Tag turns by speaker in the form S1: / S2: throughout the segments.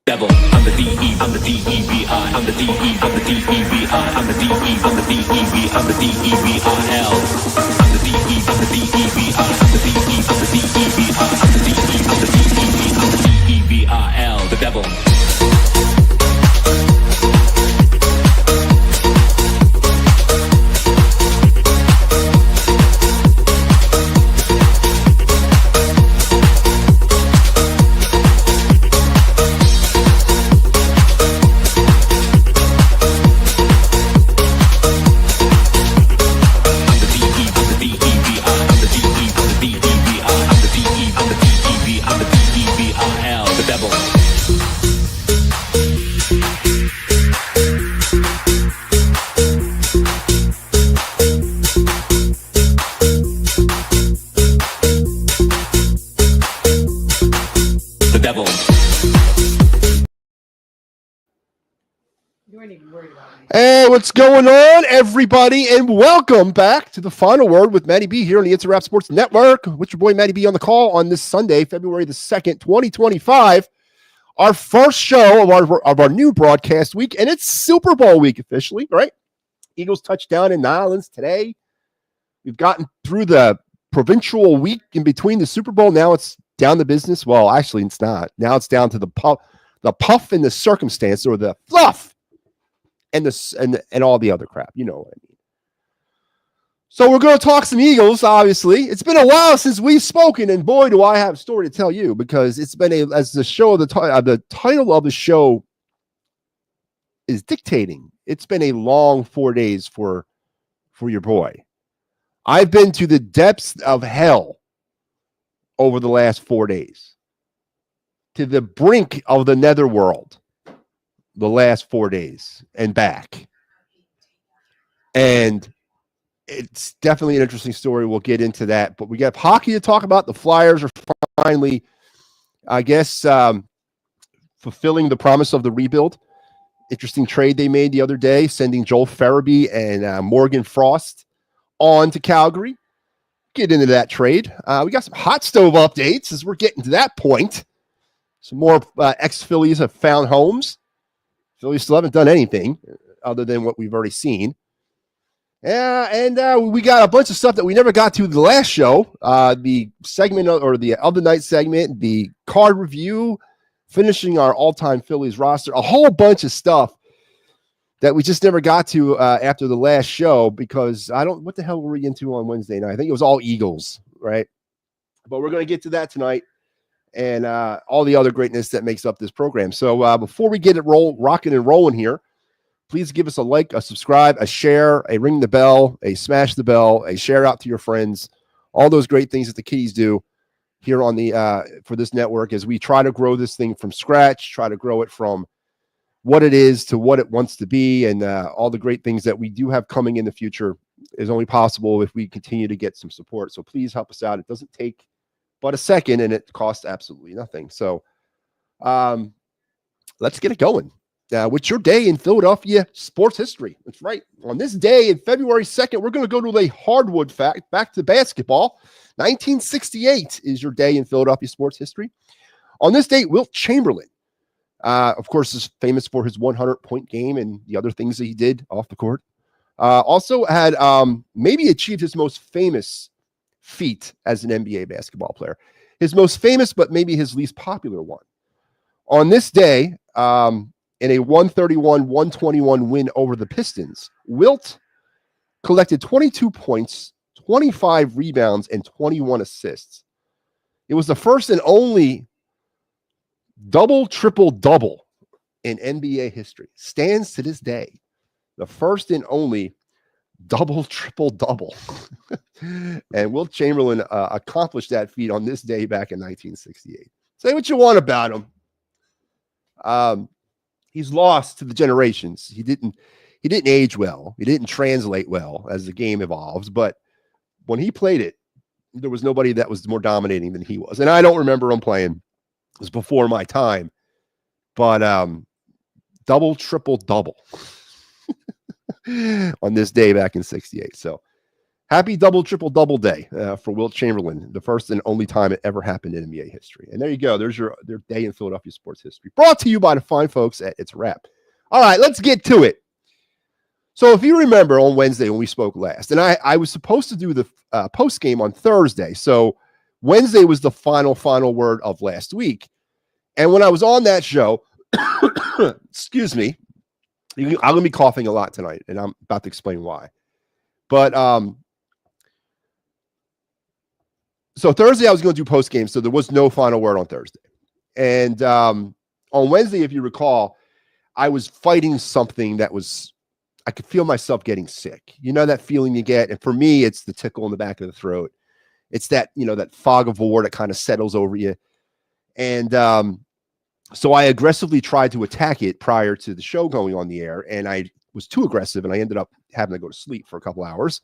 S1: Devil, I'm the D-E, I'm the D-E-V-I, I'm the D-E, I'm the D-E-V-I, I'm the D-E, I'm the D-E-V, I'm the D-E-V-I-L. I'm the D-E, I'm the D-E-V-I, I'm the D-E, I'm the D-E-V-I, I'm the D-E, I'm the D-E-V, I'm the D-E-V-I-L. The devil.
S2: Hey, what's going on, everybody? And welcome back to the Final Word with MattyB here on the It's a Wrap Sports Network. With your boy MattyB on the call on this Sunday, February the 2nd, 2025. Our first show of our new broadcast week, and it's Super Bowl week officially, right? Eagles touchdown in New Orleans today. We've gotten through the provincial week in between the Super Bowl. Now it's down to business. Well, actually, it's not. Now it's down to the puff and the circumstance, or the fluff. And all the other crap, you know what I mean. So we're going to talk some Eagles, obviously. It's been a while since we've spoken, and boy, do I have a story to tell you, because it's been as the title of the show is dictating. It's been a long 4 days for your boy. I've been to the depths of hell over the last 4 days, to the brink of the netherworld the last 4 days and back. And it's definitely an interesting story. We'll get into that. But we got hockey to talk about. The Flyers are finally, I guess, fulfilling the promise of the rebuild. Interesting trade they made the other day, sending Joel Farabee and Morgan Frost on to Calgary. Get into that trade. We got some hot stove updates as we're getting to that point. Some more ex-Phillies have found homes. Phillies still haven't done anything other than what we've already seen. Yeah, and we got a bunch of stuff that we never got to the last show. The segment, or the other night segment, the card review, finishing our all-time Phillies roster, a whole bunch of stuff that we just never got to after the last show, because what the hell were we into on Wednesday night? I think it was all Eagles, right? But we're going to get to that tonight, and all the other greatness that makes up this program. So before we get it rocking and rolling here, please give us a like, a subscribe, a share, a ring the bell, a smash the bell, a share out to your friends, all those great things that the kiddies do here on the for this network, as we try to grow this thing from scratch, try to grow it from what it is to what it wants to be, and all the great things that we do have coming in the future is only possible if we continue to get some support. So please help us out. It doesn't take but a second, and it costs absolutely nothing. So let's get it going. With your day in Philadelphia sports history. That's right. On this day, in February 2nd, we're going to go to a hardwood fact, back to basketball. 1968 is your day in Philadelphia sports history. On this date, Wilt Chamberlain, of course, is famous for his 100-point game and the other things that he did off the court. Also had maybe achieved his most famous feat as an NBA basketball player. His most famous, but maybe his least popular one. On this day, in a 131-121 win over the Pistons, Wilt collected 22 points, 25 rebounds, and 21 assists. It was the first and only triple-double in NBA history. Stands to this day. The first and only triple-double. And Wilt Chamberlain accomplished that feat on this day back in 1968. Say what you want about him. He's lost to the generations. He didn't age well. He didn't translate well as the game evolves. But when he played it, there was nobody that was more dominating than he was. And I don't remember him playing. It was before my time. But triple-double on this day back in 68. So Happy double, triple, double day for Wilt Chamberlain, the first and only time it ever happened in NBA history. And there you go. There's their day in Philadelphia sports history. Brought to you by the fine folks at It's a Wrap. All right, let's get to it. So if you remember on Wednesday when we spoke last, and I was supposed to do the post game on Thursday. So Wednesday was the final word of last week. And when I was on that show, excuse me, I'm going to be coughing a lot tonight, and I'm about to explain why. But so Thursday I was going to do post game, so there was no final word on Thursday. And on Wednesday, if you recall, I was fighting something that was, I could feel myself getting sick. You know that feeling you get? And for me, it's the tickle in the back of the throat. It's that, that fog of war that kind of settles over you. And so I aggressively tried to attack it prior to the show going on the air, and I was too aggressive, and I ended up having to go to sleep for a couple hours.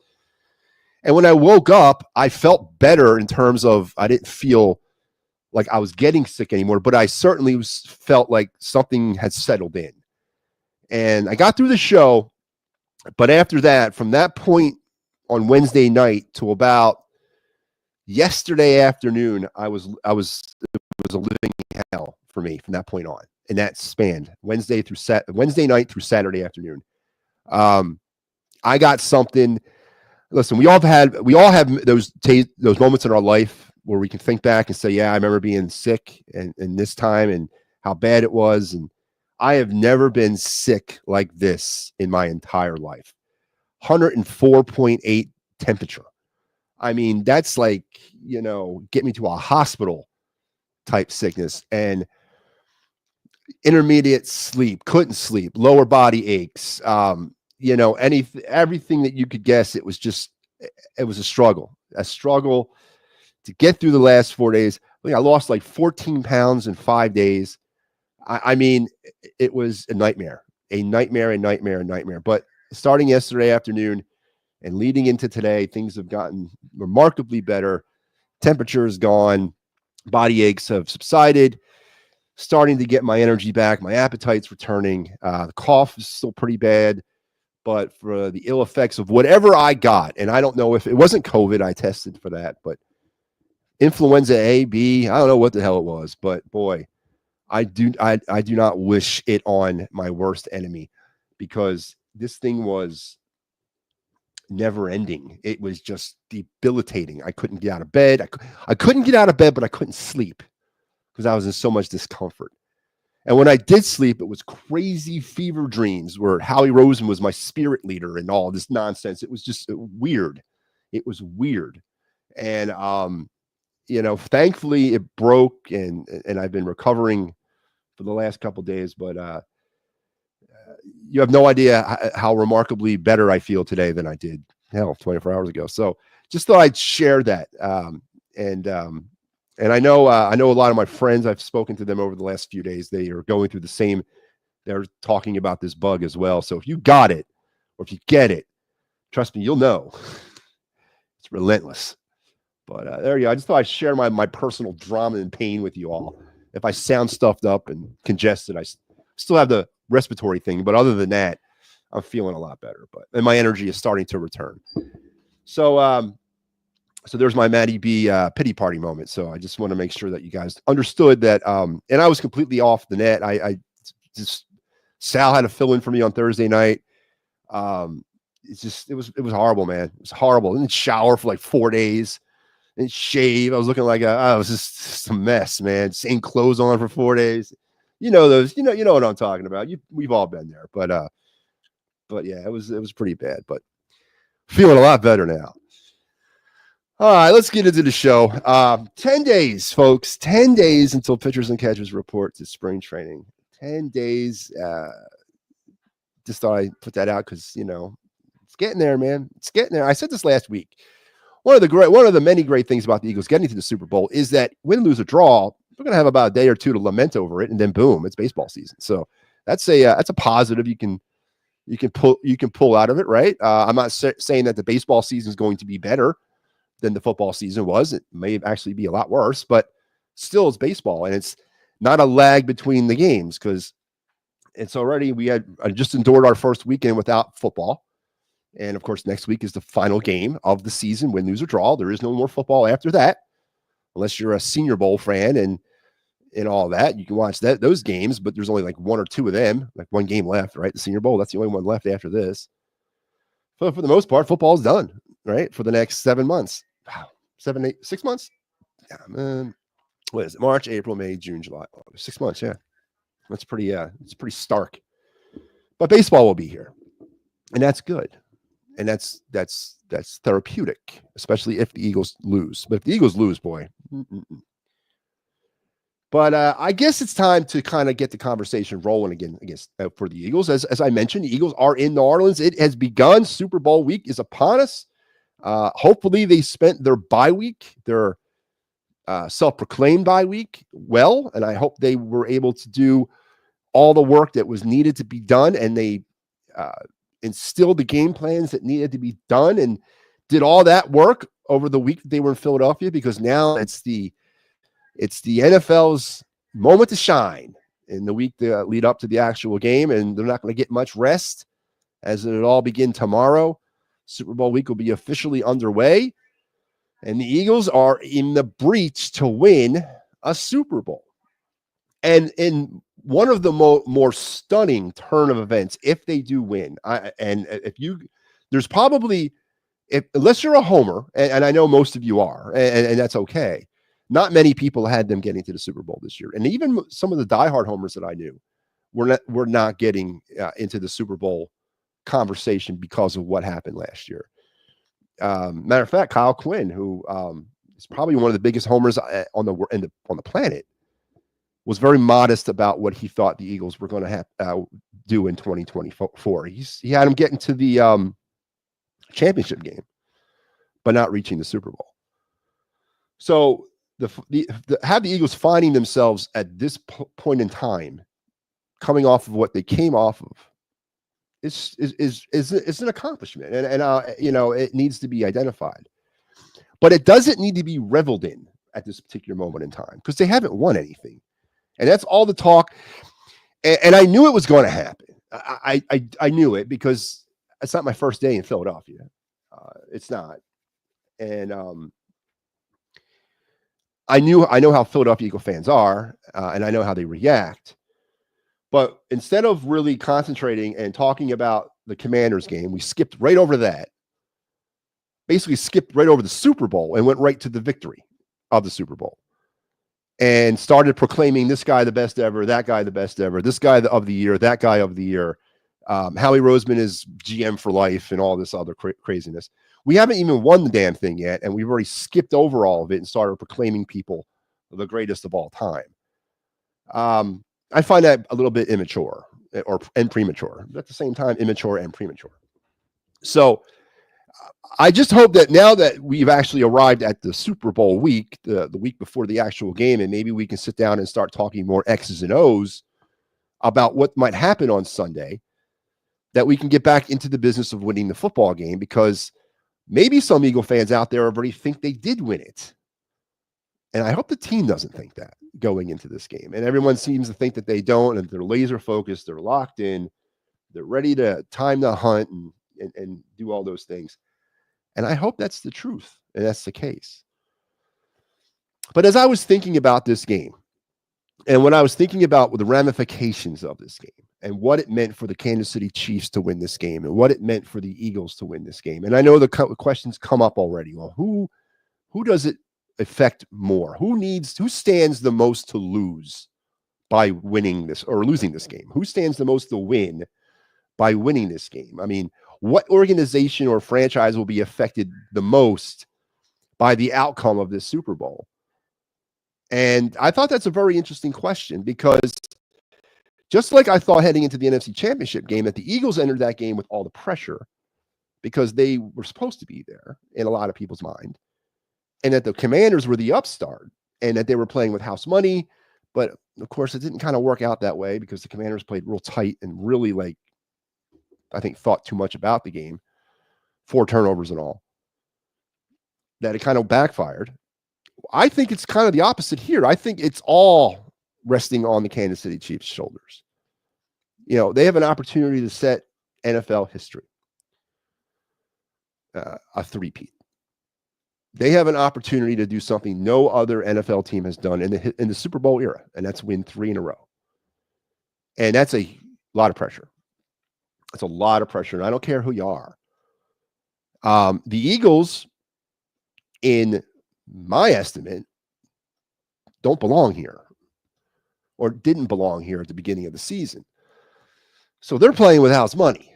S2: And when I woke up, I felt better in terms of I didn't feel like I was getting sick anymore, but I certainly felt like something had settled in. And I got through the show, but after that, from that point on Wednesday night to about yesterday afternoon, it was a living hell for me from that point on. And that spanned Wednesday night through Saturday afternoon. I got something. Listen, we all have those moments in our life where we can think back and say, yeah, I remember being sick and this time and how bad it was. And I have never been sick like this in my entire life. 104.8 temperature. I mean, that's like, get me to a hospital type sickness, and intermediate sleep, couldn't sleep, lower body aches, everything that you could guess. It was a struggle to get through the last 4 days. I lost like 14 pounds in 5 days. I mean, it was a nightmare. But starting yesterday afternoon and leading into today, things have gotten remarkably better. Temperature is gone. Body aches have subsided. Starting to get my energy back. My appetite's returning. The cough is still pretty bad. But for the ill effects of whatever I got, and I don't know if it wasn't COVID, I tested for that, but influenza A, B, I don't know what the hell it was, but boy, I do not wish it on my worst enemy, because this thing was never ending. It was just debilitating. I couldn't get out of bed. I couldn't get out of bed, but I couldn't sleep because I was in so much discomfort. And when I did sleep, it was crazy fever dreams where Howie Rosen was my spirit leader and all this nonsense. It was just weird. It was weird. And, thankfully it broke and I've been recovering for the last couple of days, but you have no idea how remarkably better I feel today than I did 24 hours ago. So just thought I'd share that. And I know a lot of my friends, I've spoken to them over the last few days. They are going through the same. They're talking about this bug as well. So if you got it or if you get it, trust me, you'll know. It's relentless. But there you go. I just thought I'd share my personal drama and pain with you all. If I sound stuffed up and congested, I still have the respiratory thing. But other than that, I'm feeling a lot better. And my energy is starting to return. So there's my MattyB pity party moment. So I just want to make sure that you guys understood that. And I was completely off the net. I just, Sal had to fill in for me on Thursday night. It was horrible, man. It was horrible. I didn't shower for like 4 days. Didn't shave. I was looking like I was just a mess, man. Same clothes on for 4 days. You know those. You know what I'm talking about. We've all been there. But yeah, it was pretty bad. But feeling a lot better now. All right, let's get into the show. 10 days, folks. 10 days until pitchers and catchers report to spring training. 10 days. Just thought I'd put that out because, it's getting there, man. It's getting there. I said this last week. One of the many great things about the Eagles getting to the Super Bowl is that win, lose, or draw, we're going to have about a day or two to lament over it, and then boom, it's baseball season. So that's a positive you can pull out of it, right? I'm not saying that the baseball season is going to be better than the football season was. It may actually be a lot worse, but still it's baseball, and it's not a lag between the games because it's already, I just endured our first weekend without football. And of course, next week is the final game of the season, win, lose, or draw. There is no more football after that, unless you're a Senior Bowl fan and all that. You can watch those games, but there's only like one or two of them, like one game left, right? The Senior Bowl, that's the only one left after this. So for the most part, football's done, right? For the next 7 months. Wow. 6 months? Yeah, man. What is it? March, April, May, June, July, August. 6 months, yeah. That's pretty it's pretty stark. But baseball will be here. And that's good. And that's therapeutic, especially if the Eagles lose. But if the Eagles lose, boy. But I guess it's time to kind of get the conversation rolling again for the Eagles. As I mentioned, the Eagles are in New Orleans. It has begun. Super Bowl week is upon us. Hopefully they spent their bye week, their self-proclaimed bye week well, and I hope they were able to do all the work that was needed to be done, and they instilled the game plans that needed to be done and did all that work over the week that they were in Philadelphia, because now it's the NFL's moment to shine in the week that lead up to the actual game, and they're not going to get much rest as it all begin tomorrow. Super Bowl week will be officially underway, and the Eagles are in the breach to win a Super Bowl. And in one of the more stunning turn of events, if they do win, there's probably, unless you're a homer, and I know most of you are, and that's okay, not many people had them getting to the Super Bowl this year. And even some of the diehard homers that I knew were not getting into the Super Bowl conversation because of what happened last year. Matter of fact, Kyle Quinn, who is probably one of the biggest homers on the planet, was very modest about what he thought the Eagles were going to do in 2024. He had them getting to the championship game, but not reaching the Super Bowl. So have the Eagles finding themselves at this point in time, coming off of what they came off of, is an accomplishment, and it needs to be identified, but it doesn't need to be reveled in at this particular moment in time, because they haven't won anything. And that's all the talk. And I knew it was going to happen. I knew it, because it's not my first day in Philadelphia. It's not. And I know how Philadelphia Eagle fans are, and I know how they react. But instead of really concentrating and talking about the Commanders game, we skipped right over that. Basically skipped right over the Super Bowl and went right to the victory of the Super Bowl. And started proclaiming this guy the best ever, that guy the best ever, this guy of the year, that guy of the year. Howie Roseman is GM for life and all this other craziness. We haven't even won the damn thing yet, and we've already skipped over all of it and started proclaiming people the greatest of all time. I find that a little bit immature and premature, but at the same time, immature and premature. So I just hope that now that we've actually arrived at the Super Bowl week, the week before the actual game, and maybe we can sit down and start talking more X's and O's about what might happen on Sunday, that we can get back into the business of winning the football game, because maybe some Eagle fans out there already think they did win it. And I hope the team doesn't think that going into this game. And everyone seems to think that they don't, and they're laser focused, they're locked in, they're ready to time the hunt and do all those things. And I hope that's the truth, and that's the case. But as I was thinking about this game, and when I was thinking about the ramifications of this game, and what it meant for the Kansas City Chiefs to win this game, and what it meant for the Eagles to win this game, and I know the questions come up already. Well, who does it affect more? Who stands the most to lose by winning this or losing this game? Who stands the most to win by winning this game? I mean, what organization or franchise will be affected the most by the outcome of this Super Bowl? And I thought that's a very interesting question, because just like I thought heading into the NFC Championship game that the Eagles entered that game with all the pressure because they were supposed to be there in a lot of people's mind, and that the Commanders were the upstart and that they were playing with house money. But of course, it didn't kind of work out that way, because the Commanders played real tight and really, I think, thought too much about the game, 4 turnovers and all, that it kind of backfired. I think it's kind of the opposite here. I think it's all resting on the Kansas City Chiefs' shoulders. They have an opportunity to set NFL history. a three-peat. They have an opportunity to do something no other NFL team has done in the Super Bowl era, and that's win 3 in a row. And that's a lot of pressure. It's a lot of pressure, and I don't care who you are. The Eagles, in my estimate, don't belong here, or didn't belong here at the beginning of the season. So they're playing with house money.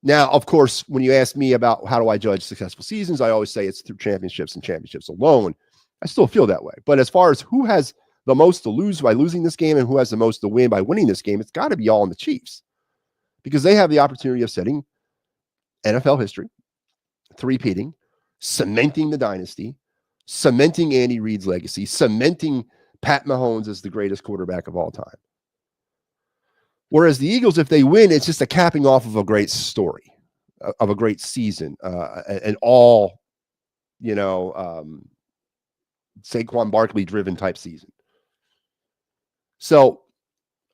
S2: Now, of course, when you ask me about how do I judge successful seasons, I always say it's through championships and championships alone. I still feel that way. But as far as who has the most to lose by losing this game and who has the most to win by winning this game, it's got to be all on the Chiefs, because they have the opportunity of setting NFL history, three-peating, cementing the dynasty, cementing Andy Reid's legacy, cementing Pat Mahomes as the greatest quarterback of all time. Whereas the Eagles, if they win, it's just a capping off of a great story, of a great season, an all, Saquon Barkley-driven type season. So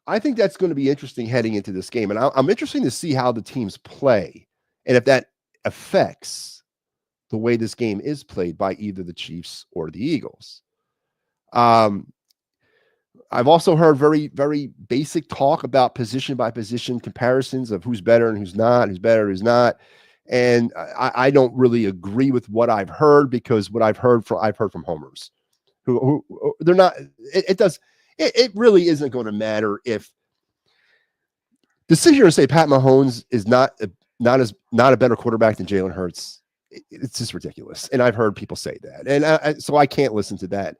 S2: I think that's going to be interesting heading into this game. And I'm interested to see how the teams play and if that affects the way this game is played by either the Chiefs or the Eagles. I've also heard very, very basic talk about position by position comparisons of who's better and who's not, who's better, who's not. And I don't really agree with what I've heard, because what I've heard from homers who they're not, it really isn't going to matter if to sit here and say Pat Mahomes is not a better quarterback than Jalen Hurts. It's just ridiculous. And I've heard people say that. And so I can't listen to that.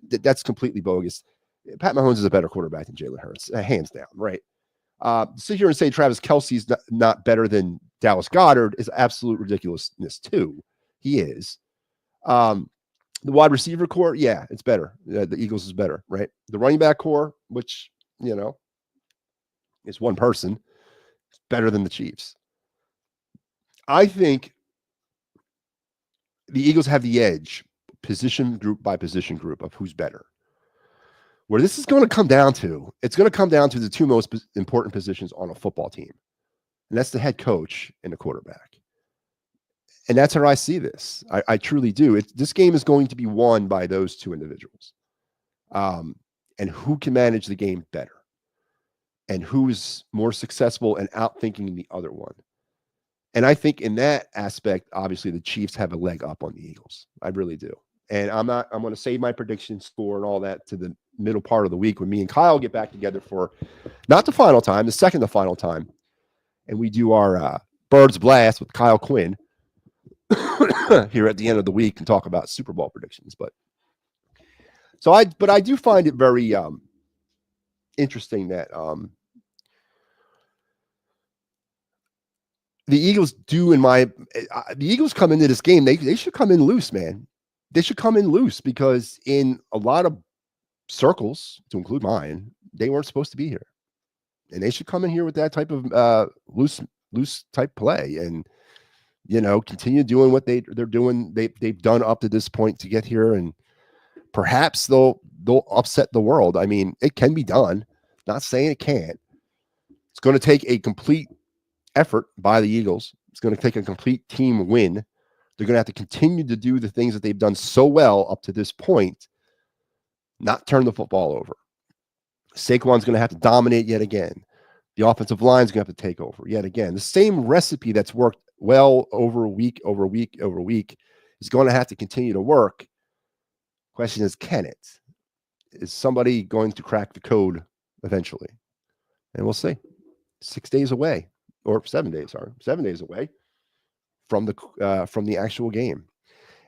S2: That's completely bogus. Pat Mahomes is a better quarterback than Jalen Hurts, hands down, right? Sit here and say Travis Kelce's not better than Dallas Goedert is absolute ridiculousness too. He is. The wide receiver core, yeah, it's better. The Eagles is better, right? The running back core, which, is one person, is better than the Chiefs. I think the Eagles have the edge, position group by position group, of who's better. Where this is going to come down to, it's going to come down to the two most important positions on a football team. And that's the head coach and the quarterback. And that's how I see this. I truly do. This game is going to be won by those two individuals. And who can manage the game better. And who is more successful and outthinking the other one. And I think in that aspect, obviously, the Chiefs have a leg up on the Eagles. I really do. And I'm going to save my prediction score and all that to the middle part of the week when me and Kyle get back together for not the final time, the second to final time. And we do our Birds Blast with Kyle Quinn here at the end of the week and talk about Super Bowl predictions. But I do find it very interesting that the Eagles the Eagles come into this game. They should come in loose, man. They should come in loose, because in a lot of circles, to include mine, they weren't supposed to be here. And they should come in here with that type of loose type play and, continue doing what they're doing. They've done up to this point to get here, and perhaps they'll upset the world. I mean, it can be done. Not saying it can't. It's going to take a complete effort by the Eagles. It's going to take a complete team win. They're going to have to continue to do the things that they've done so well up to this point, not turn the football over. Saquon's going to have to dominate yet again. The offensive line's going to have to take over yet again. The same recipe that's worked well over week is going to have to continue to work. Question is, can it? Is somebody going to crack the code eventually? And we'll see. 6 days away, or 7 days, 7 days away from the actual game.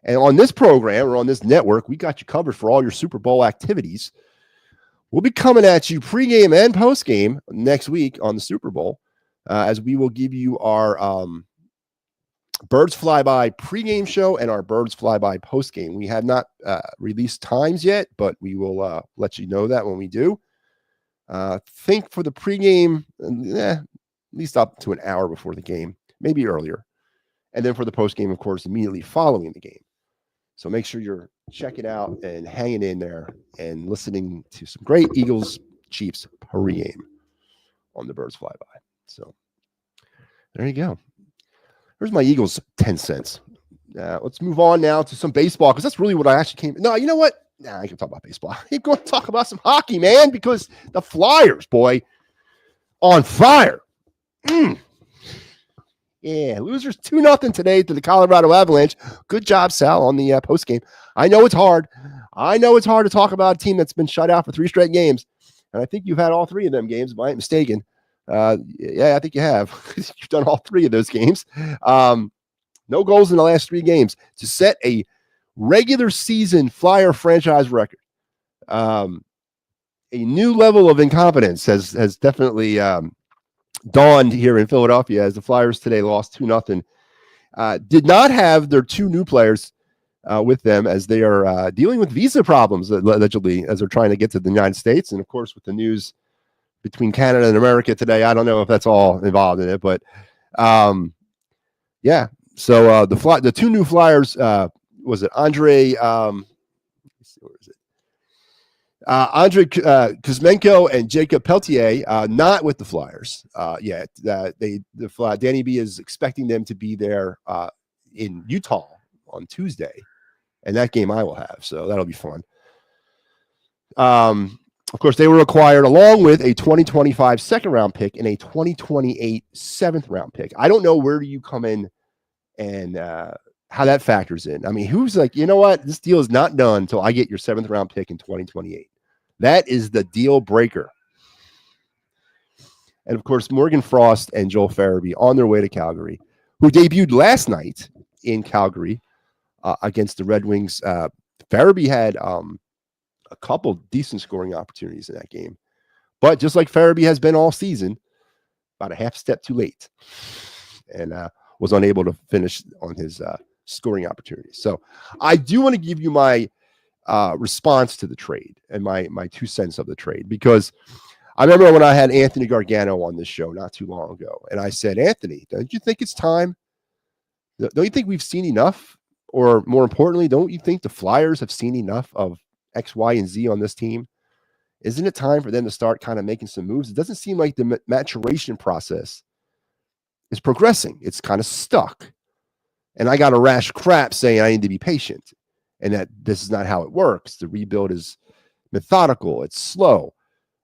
S2: And on this program, or on this network, we got you covered for all your Super Bowl activities. We'll be coming at you pregame and postgame next week on the Super Bowl, as we will give you our Birds Flyby pregame show and our Birds Flyby postgame. We have not released times yet, but we will let you know that when we do. Think for the pregame, at least up to an hour before the game, maybe earlier. And then for the postgame, of course, immediately following the game. So make sure you're checking out and hanging in there and listening to some great Eagles Chiefs pregame on the Birds Flyby. So there you go. There's my Eagles 10 cents. Let's move on now to some baseball because that's really what I actually came. No, you know what? Nah, I can talk about baseball. I'm going to talk about some hockey, man, because the Flyers, boy, on fire. Yeah, losers 2-0 today to the Colorado Avalanche. Good job, Sal, on the post game. I know it's hard. I know it's hard to talk about a team that's been shut out for 3 straight games, and I think you've had all 3 of them games, if I ain't mistaken. Yeah, I think you have. You've done all 3 of those games. No goals in the last 3 games to set a regular season Flyer franchise record. A new level of incompetence has definitely dawned here in Philadelphia as the Flyers today lost 2-0. Did not have their 2 new players with them as they are dealing with visa problems, allegedly, as they're trying to get to the United States. And, of course, with the news between Canada and America today, I don't know if that's all involved in it. But, yeah. So the 2 new Flyers, was it Andre? Where is it? Andre Kuzmenko and Jacob Peltier, not with the Flyers yet. Danny B is expecting them to be there in Utah on Tuesday, and that game I will have, so that'll be fun. Of course, they were acquired along with a 2025 second-round pick and a 2028 seventh-round pick. I don't know where do you come in and how that factors in. I mean, who's like, you know what? This deal is not done until I get your 7th-round pick in 2028. That is the deal breaker. And, of course, Morgan Frost and Joel Farabee on their way to Calgary, who debuted last night in Calgary against the Red Wings. Farabee had a couple decent scoring opportunities in that game. But just like Farabee has been all season, about a half step too late. And was unable to finish on his scoring opportunities. So I do want to give you my response to the trade and my 2 cents of the trade, because I remember when I had Anthony Gargano on this show not too long ago, and I said, Anthony, don't you think it's time? Don't you think we've seen enough? Or more importantly, don't you think the Flyers have seen enough of X, Y, and Z on this team? Isn't it time for them to start kind of making some moves? It doesn't seem like the maturation process is progressing. It's kind of stuck. And I got a rash of crap saying I need to be patient and that this is not how it works. The rebuild is methodical. It's slow.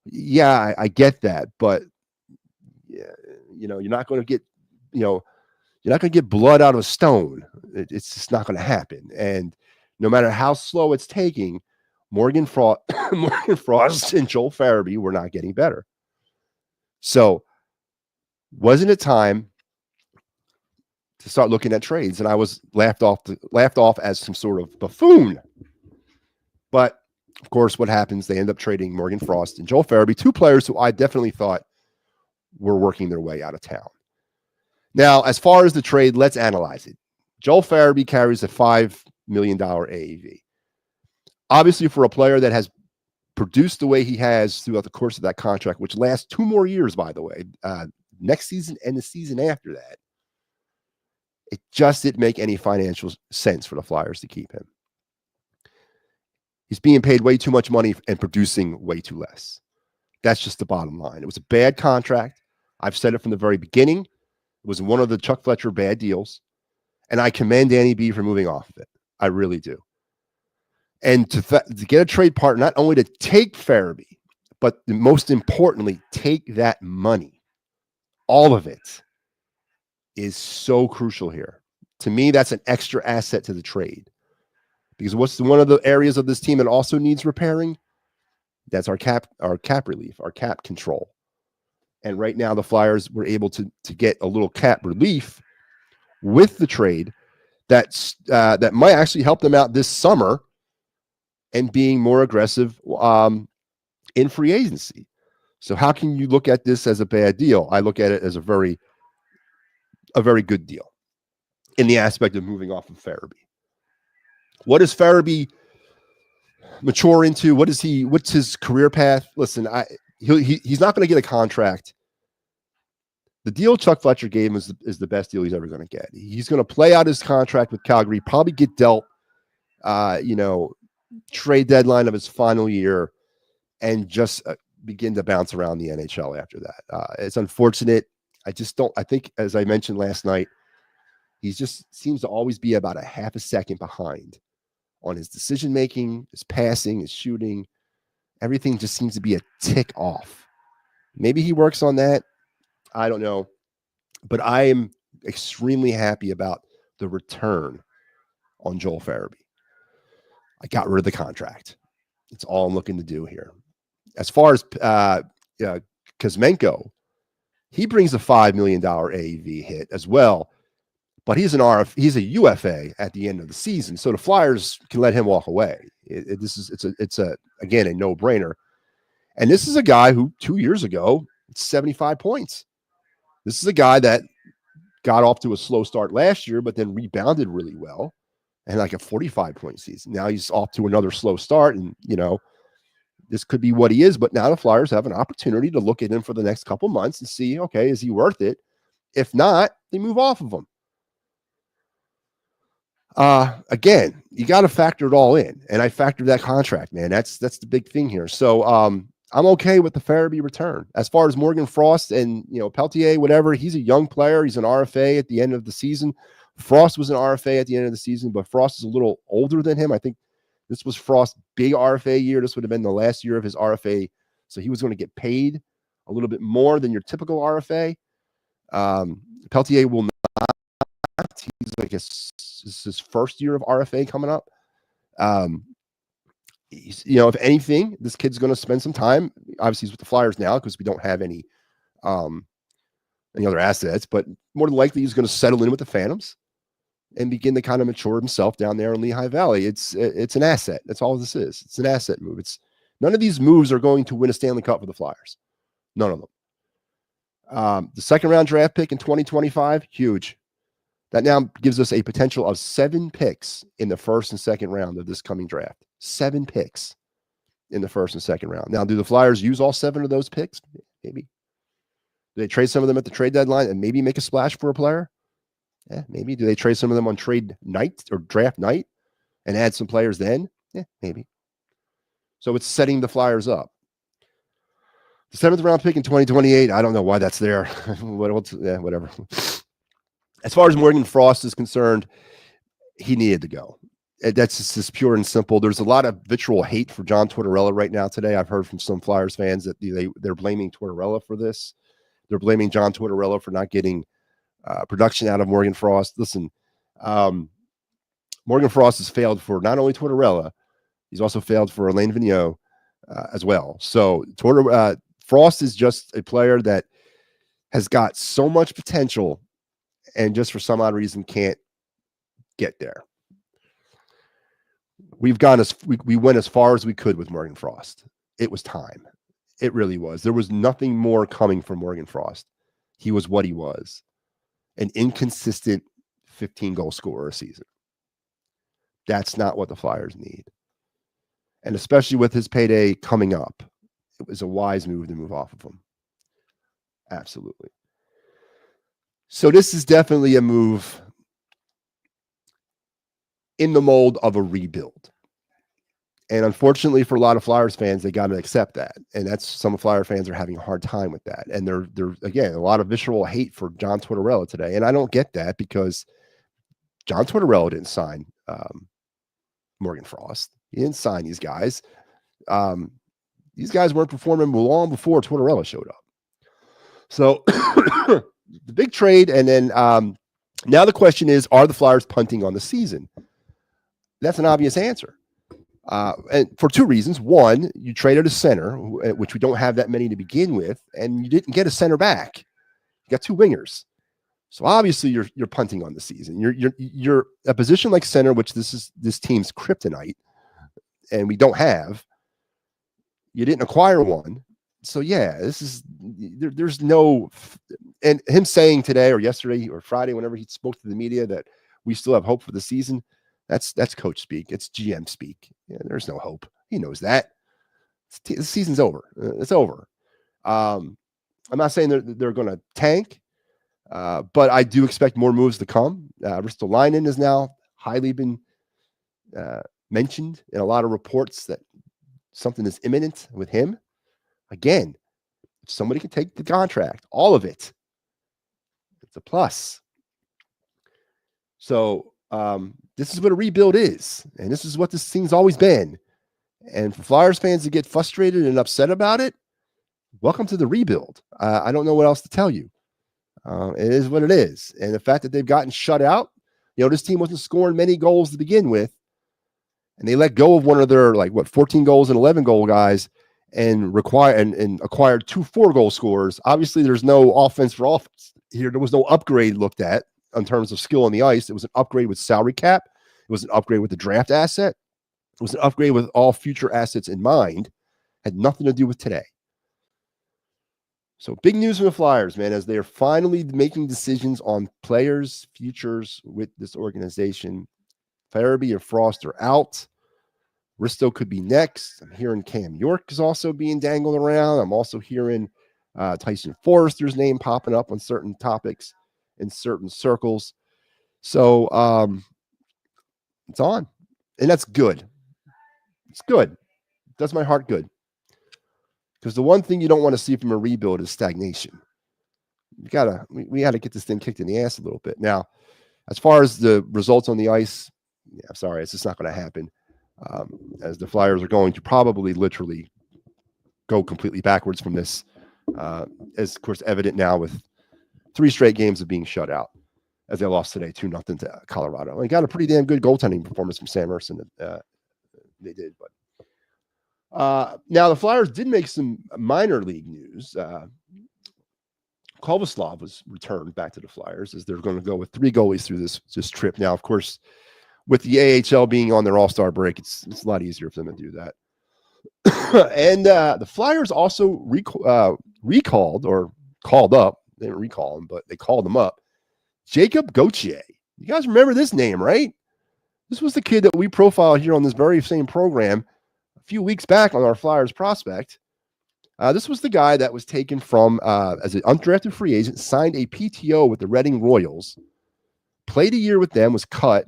S2: Yeah, I get that. But, yeah, you're not going to get, you're not going to get blood out of a stone. It's just not going to happen. And no matter how slow it's taking, Morgan Frost and Joel Farabee were not getting better. So wasn't it time to start looking at trades? And I was laughed off as some sort of buffoon. But of course, what happens? They end up trading Morgan Frost and Joel Farabee, 2 players who I definitely thought were working their way out of town. Now, as far as the trade, let's analyze it. Joel Farabee carries a $5 million AAV. Obviously, for a player that has produced the way he has throughout the course of that contract, which lasts 2 more years, by the way, next season and the season after that, it just didn't make any financial sense for the Flyers to keep him. He's being paid way too much money and producing way too less. That's just the bottom line. It was a bad contract. I've said it from the very beginning. It was one of the Chuck Fletcher bad deals. And I commend Danny B for moving off of it. I really do. And to get a trade partner, not only to take Farabee, but most importantly, take that money. All of it is so crucial here. To me, that's an extra asset to the trade. Because what's one of the areas of this team that also needs repairing? That's our cap relief, our cap control. And right now, the Flyers were able to get a little cap relief with the trade that might actually help them out this summer and being more aggressive in free agency. So how can you look at this as a bad deal? I look at it as a very good deal in the aspect of moving off of Farabee. What does Farabee mature into? What's his career path? Listen, he's not going to get a contract. The deal Chuck Fletcher gave him is the best deal he's ever going to get. He's going to play out his contract with Calgary, probably get dealt, trade deadline of his final year, and just begin to bounce around the NHL after that. It's unfortunate. I think, as I mentioned last night, He just seems to always be about a half a second behind on his decision making, his passing, his shooting. Everything just seems to be a tick off. Maybe he works on that. I don't know. But I am extremely happy about the return on Joel Farabee. I got rid of the contract. It's all I'm looking to do here. As far as Kuzmenko, he brings a $5 million AAV hit as well, but he's a UFA at the end of the season, so the Flyers can let him walk away. It's again a no-brainer. And this is a guy who 2 years ago, 75 points. This is a guy that got off to a slow start last year, but then rebounded really well and like a 45-point season. Now he's off to another slow start, and this could be what he is. But now the Flyers have an opportunity to look at him for the next couple months and see, okay, is he worth it? If not, they move off of him. Again, you got to factor it all in, and I factored that contract, man. That's the big thing here. So I'm okay with the Farabee return. As far as Morgan Frost and Peltier, whatever, he's a young player. He's an RFA at the end of the season. Frost was an RFA at the end of the season, but Frost is a little older than him. I think this was Frost's big RFA year. This would have been the last year of his RFA, so he was going to get paid a little bit more than your typical RFA. Peltier will not. He's like this is his first year of RFA coming up. If anything, this kid's going to spend some time. Obviously, he's with the Flyers now because we don't have any other assets. But more than likely, he's going to settle in with the Phantoms and begin to kind of mature himself down there in Lehigh Valley. It's an asset. That's all this is. It's an asset move. None of these moves are going to win a Stanley Cup for the Flyers. None of them. The second round draft pick in 2025, huge. That now gives us a potential of 7 picks in the first and second round of this coming draft. 7 picks in the first and second round. Now, do the Flyers use all 7 of those picks? Maybe. Do they trade some of them at the trade deadline and maybe make a splash for a player? Yeah, maybe. Do they trade some of them on trade night or draft night and add some players then? Yeah, maybe. So it's setting the Flyers up. The 7th round pick in 2028, I don't know why that's there. Whatever. As far as Morgan Frost is concerned, he needed to go. That's just pure and simple. There's a lot of vitriol hate for John Tortorella right now today. I've heard from some Flyers fans that they're blaming Tortorella for this. They're blaming John Tortorella for not getting production out of Morgan Frost. Listen, Morgan Frost has failed for not only Tortorella, he's also failed for Alain Vigneault as well. So Frost is just a player that has got so much potential and just for some odd reason can't get there. We went as far as we could with Morgan Frost. It was time. It really was. There was nothing more coming from Morgan Frost. He was what he was. An inconsistent 15-goal scorer a season. That's not what the Flyers need. And especially with his payday coming up, it was a wise move to move off of him. Absolutely. So this is definitely a move in the mold of a rebuild. And unfortunately for a lot of Flyers fans, they got to accept that. And that's some Flyer fans are having a hard time with that. And they're again, a lot of visceral hate for John Tortorella today. And I don't get that because John Tortorella didn't sign Morgan Frost. He didn't sign these guys. These guys weren't performing long before Tortorella showed up. So the big trade. And then now the question is, are the Flyers punting on the season? That's an obvious answer. And for 2 reasons. One, you traded a center, which we don't have that many to begin with, and you didn't get a center back. You got 2 wingers. So obviously you're punting on the season. You're a position like center, which this team's kryptonite, and we don't have. You didn't acquire one. So yeah, there's no, and him saying today or yesterday or Friday, whenever he spoke to the media that we still have hope for the season, that's coach speak. It's GM speak. Yeah, there's no hope. He knows that. The season's over. It's over. I'm not saying they're going to tank, but I do expect more moves to come. Ristolainen is now highly been mentioned in a lot of reports that something is imminent with him. Again, if somebody can take the contract, all of it, it's a plus. So this is what a rebuild is, and this is what this thing's always been. And for Flyers fans to get frustrated and upset about it, welcome to the rebuild. I don't know what else to tell you. It is what it is. And the fact that they've gotten shut out, this team wasn't scoring many goals to begin with, and they let go of one of their 14 goals and 11 goal guys and acquired 2 4-goal scorers. Obviously, there's no offense for offense here. There was no upgrade looked at in terms of skill on the ice. It was an upgrade with salary cap. It was an upgrade with the draft asset. It was an upgrade with all future assets in mind. Had nothing to do with today. So big news from the Flyers, man, as they're finally making decisions on players' futures with this organization. Farabee and Frost are out. Risto could be next. I'm hearing Cam York is also being dangled around. I'm also hearing Tyson Forrester's name popping up on certain topics in certain circles. So it's on. And that's good. It's good. It does my heart good. Because the one thing you don't want to see from a rebuild is stagnation. We gotta get this thing kicked in the ass a little bit. Now, as far as the results on the ice, I'm sorry, it's just not going to happen. As the Flyers are going to probably literally go completely backwards from this, as of course evident now with 3 straight games of being shut out, as they lost today 2-0 to Colorado. And got a pretty damn good goaltending performance from Sam Ersson. They did, but now the Flyers did make some minor league news. Kovaslav was returned back to the Flyers, as they're going to go with 3 goalies through this trip. Now, of course, with the AHL being on their All-Star break, it's a lot easier for them to do that. And the Flyers also recalled or called up. They didn't recall him, but they called him up. Jacob Gauthier. You guys remember this name, right? This was the kid that we profiled here on this very same program a few weeks back on our Flyers prospect. This was the guy that was taken from as an undrafted free agent, signed a PTO with the Reading Royals, played a year with them, was cut,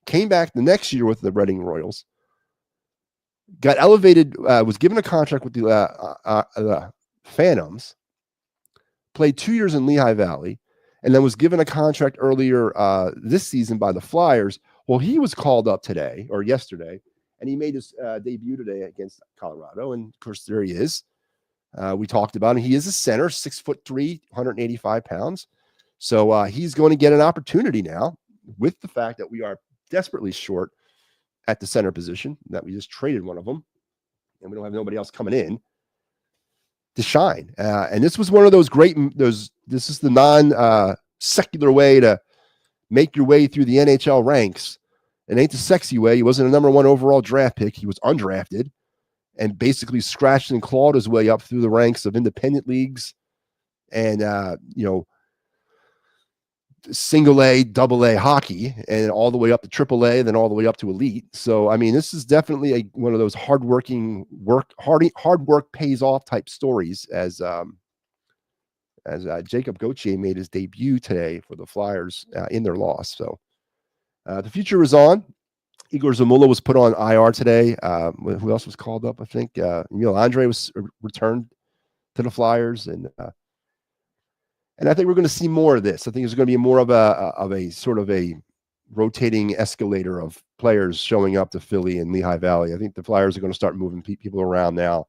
S2: came back the next year with the Reading Royals, got elevated, was given a contract with the Phantoms, played 2 years in Lehigh Valley, and then was given a contract earlier this season by the Flyers. Well, he was called up today or yesterday, and he made his debut today against Colorado. And of course, there he is. We talked about him. He is a center, 6'3", 185 pounds. So he's going to get an opportunity now, with the fact that we are desperately short at the center position, that we just traded one of them, and we don't have nobody else coming in to shine. And this was one of those this is the non-secular way to make your way through the NHL ranks. It ain't the sexy way. He wasn't a number 1 overall draft pick. He was undrafted and basically scratched and clawed his way up through the ranks of independent leagues and, single A, double A hockey, and all the way up to triple A, then all the way up to elite. So, I mean, this is definitely one of those hard work pays off type stories, as Jacob Gauthier made his debut today for the Flyers in their loss. So the future is on. Igor Zamula was put on IR today. Who else was called up? I think Emil Andre was returned to the Flyers, and I think we're going to see more of this. I think there's going to be more of a sort of a rotating escalator of players showing up to Philly and Lehigh Valley. I think the Flyers are going to start moving people around now,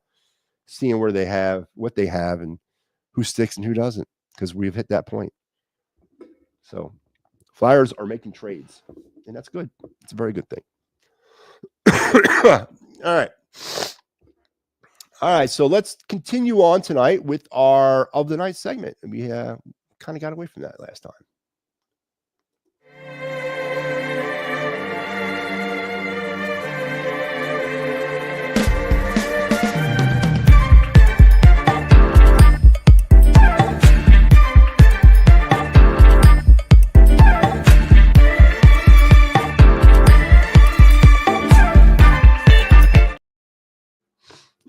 S2: seeing what they have, and who sticks and who doesn't, because we've hit that point. So Flyers are making trades, and that's good. It's a very good thing. All right. So let's continue on tonight with our of the night segment. We kind of got away from that last time.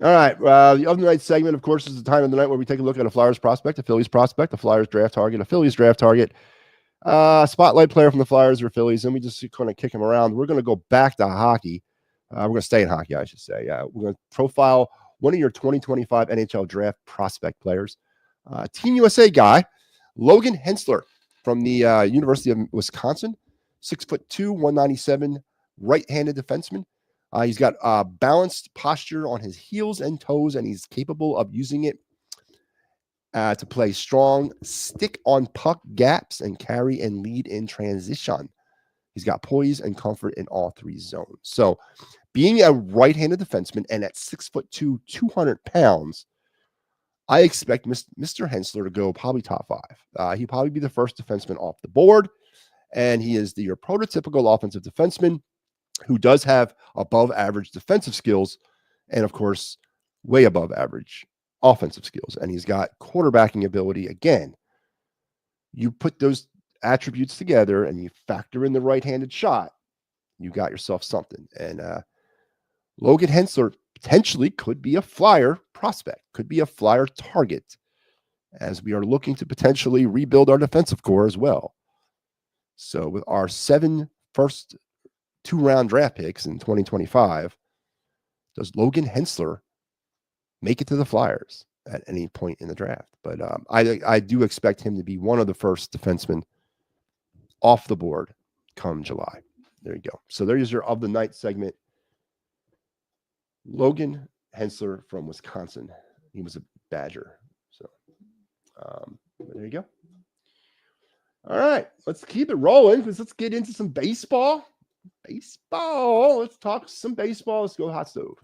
S2: All right. The other night segment, of course, is the time of the night where we take a look at a Flyers prospect, a Phillies prospect, a Flyers draft target, a Phillies draft target, spotlight player from the Flyers or Phillies, and we just kind of kick them around. We're going to go back to hockey. We're going to stay in hockey, I should say. We're going to profile one of your 2025 NHL draft prospect players. Team USA guy, Logan Hensler from the University of Wisconsin. 6'2", 197, right-handed defenseman. He's got balanced posture on his heels and toes, and he's capable of using it to play strong stick on puck gaps and carry and lead in transition. He's got poise and comfort in all three zones. So being a right-handed defenseman and at 6'2", 200 pounds, I expect Mr. Hensler to go probably top five. He'll probably be the first defenseman off the board, and he is your prototypical offensive defenseman who does have above average defensive skills and, of course, way above average offensive skills. And he's got quarterbacking ability. Again, you put those attributes together and you factor in the right-handed shot, you got yourself something. And Logan Hensler potentially could be a flyer prospect, could be a flyer target, as we are looking to potentially rebuild our defensive core as well. So with our 7 first 2-round draft picks in 2025, does Logan Hensler make it to the Flyers at any point in the draft? But I do expect him to be one of the first defensemen off the board come July. There you go. So there's your of the night segment. Logan Hensler from Wisconsin. He was a Badger. So there you go. All right, let's keep it rolling because let's get into some baseball. Let's talk some baseball. Let's go hot stove.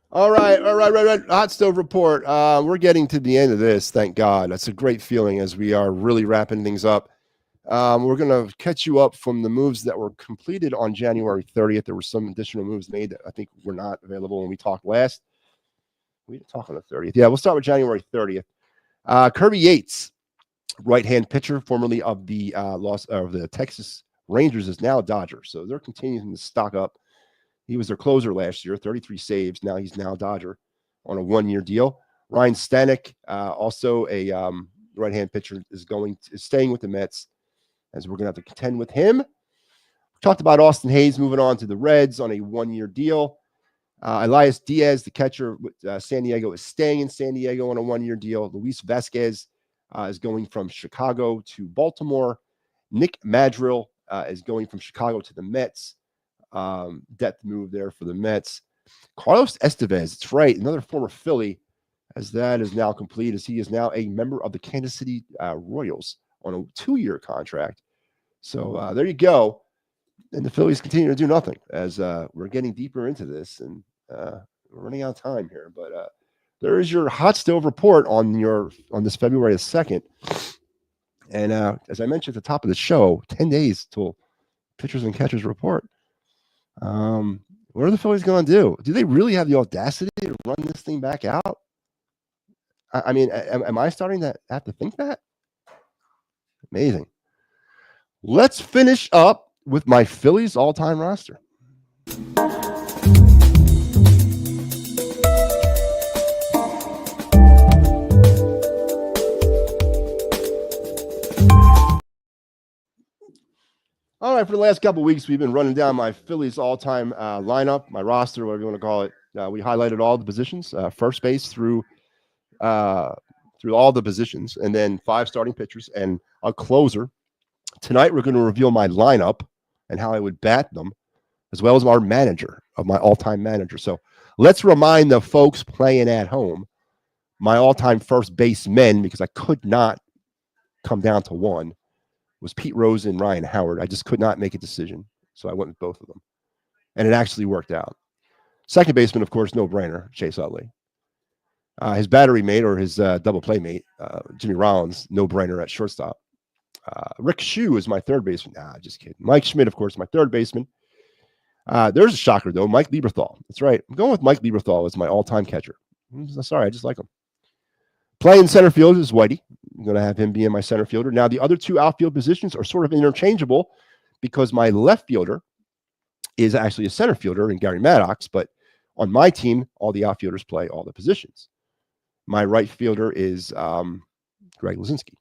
S2: All right. Hot stove report. We're getting to the end of this. Thank God. That's a great feeling as we are really wrapping things up. We're going to catch you up from the moves that were completed on January 30th. There were some additional moves made that I think were not available when we talked last. We didn't talk on the 30th. Yeah, we'll start with January 30th. Kirby Yates, right-hand pitcher, formerly of the the Texas Rangers, is now a Dodger. So they're continuing to stock up. He was their closer last year, 33 saves. Now he's now a Dodger on a 1-year deal. Ryan Stanek, also a right-hand pitcher, is staying with the Mets, as we're going to have to contend with him. We talked about Austin Hayes moving on to the Reds on a 1-year deal. Elias Diaz, the catcher with San Diego, is staying in San Diego on a 1-year deal. Luis Vasquez is going from Chicago to Baltimore. Nick Madrill is going from Chicago to the Mets. Depth move there for the Mets. Carlos Estevez, it's right, another former Philly, as that is now complete, as he is now a member of the Kansas City Royals on a 2-year contract. So there you go. And the Phillies continue to do nothing as we're getting deeper into this, and we're running out of time here. But there is your hot stove report on this February 2nd. And as I mentioned at the top of the show, 10 days till pitchers and catchers report. What are the Phillies going to do? Do they really have the audacity to run this thing back out? I mean, am I starting to have to think that? Amazing. Let's finish up with my Phillies all-time roster. All right, for the last couple of weeks, we've been running down my Phillies all-time lineup, my roster, whatever you want to call it. We highlighted all the positions, first base through all the positions, and then 5 starting pitchers and a closer. Tonight, we're going to reveal my lineup and how I would bat them, as well as our manager, of my all-time manager. So let's remind the folks playing at home, my all-time first basemen, because I could not come down to one, was Pete Rose and Ryan Howard. I just could not make a decision, so I went with both of them. And it actually worked out. Second baseman, of course, no-brainer, Chase Utley. His battery mate, or his double play mate, Jimmy Rollins, no-brainer at shortstop. Rick Shue is my third baseman. Nah, just kidding. Mike Schmidt, of course, my third baseman. There's a shocker, though. Mike Lieberthal. That's right. I'm going with Mike Lieberthal as my all-time catcher. I'm sorry, I just like him. Playing center field is Whitey. I'm going to have him being my center fielder. Now, the other 2 outfield positions are sort of interchangeable because my left fielder is actually a center fielder in Gary Maddox, but On my team, all the outfielders play all the positions. My right fielder is Greg Luzinski.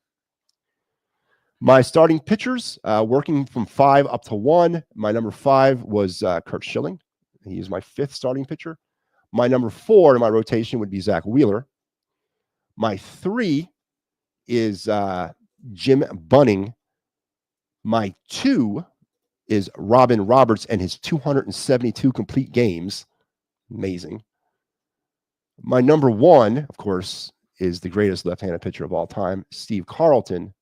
S2: My starting pitchers, working from 5 up to 1. My number 5 was Kurt Schilling. He is my 5th starting pitcher. My number 4 in my rotation would be Zach Wheeler. My 3 is Jim Bunning. My 2 is Robin Roberts and his 272 complete games. Amazing. My number 1, of course, is the greatest left-handed pitcher of all time, Steve Carlton.